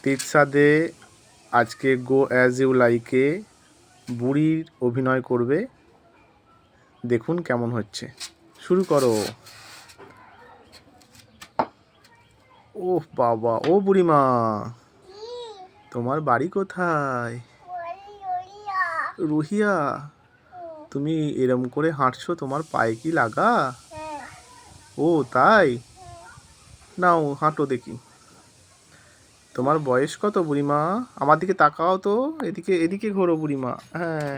তিতসাদে আজকে গো as you লাইকে বুড়ির অভিনয় করবে, দেখুন কেমন হচ্ছে। শুরু করো। ও বাবা, ও বুড়িমা, তোমার বাড়ি কোথায়? রুহিয়া, তুমি এরম করে হাঁটছো, তোমার পায়ে কি লাগা? ও তাই, নাও হাঁটো দেখি। তোমার বয়স কত বুড়িমা? আমার দিকে তাকাও তো, এদিকে এদিকে ঘোরো বুড়িমা। হ্যাঁ,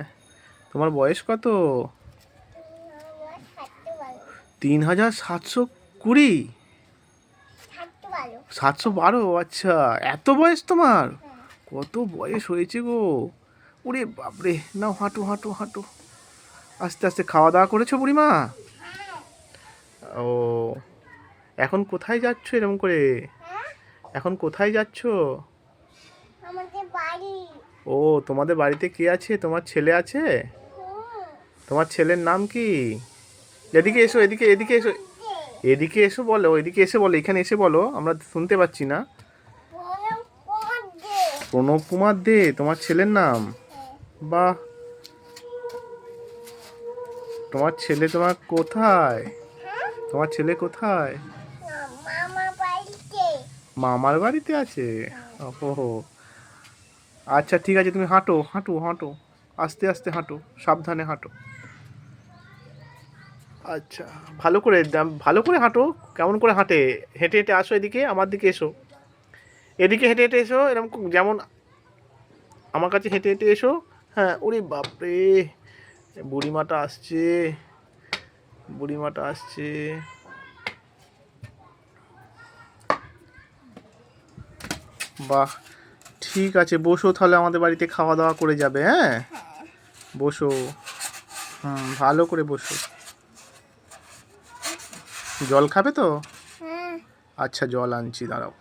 তোমার বয়স কত? 3720। 712? আচ্ছা, এত বয়স তোমার? কত বয়স হয়েছে গো। ওরে বাপরে, নাও হাঁটো হাঁটো হাঁটো, আস্তে আস্তে। খাওয়া দাওয়া করেছো বুড়িমা? ও, এখন কোথায় যাচ্ছ এরকম করে? এখন কোথায় যাচ্ছ? ও, তোমাদের বাড়িতে কে আছে? তোমার ছেলে আছে? তোমার ছেলের নাম কি? এদিকে এসো, এদিকে এদিকে এসো, এদিকে এসো বলো, এদিকে এসে বলো, এখানে এসে বলো, আমরা শুনতে পাচ্ছি না। প্রণব কুমার দে তোমার ছেলের নাম? বাহ, তোমার ছেলে তোমার কোথায়? তোমার ছেলে কোথায়? মামার বাড়িতে আছে? ওহো, আচ্ছা ঠিক আছে, তুমি হাঁটো হাঁটো হাঁটো, আস্তে আস্তে হাঁটো, সাবধানে হাঁটো। আচ্ছা, ভালো করে হাঁটো। কেমন করে হাঁটে? হেঁটে হেঁটে আসো এদিকে, আমার দিকে এসো, এদিকে হেঁটে হেঁটে এসো, এরকম যেমন আমার কাছে হেঁটে হেঁটে এসো। হ্যাঁ, ওরে বাপরে, বুড়িমাটা আসছে, বুড়িমাটা আসছে। বাহ, ঠিক আছে, বসো তাহলে, আমাদের বাড়িতে খাওয়া দাওয়া করে যাবে। হ্যাঁ, বসো। ভালো করে বসো। জল খাবে তো? আচ্ছা, জল আনছি, দাঁড়াও।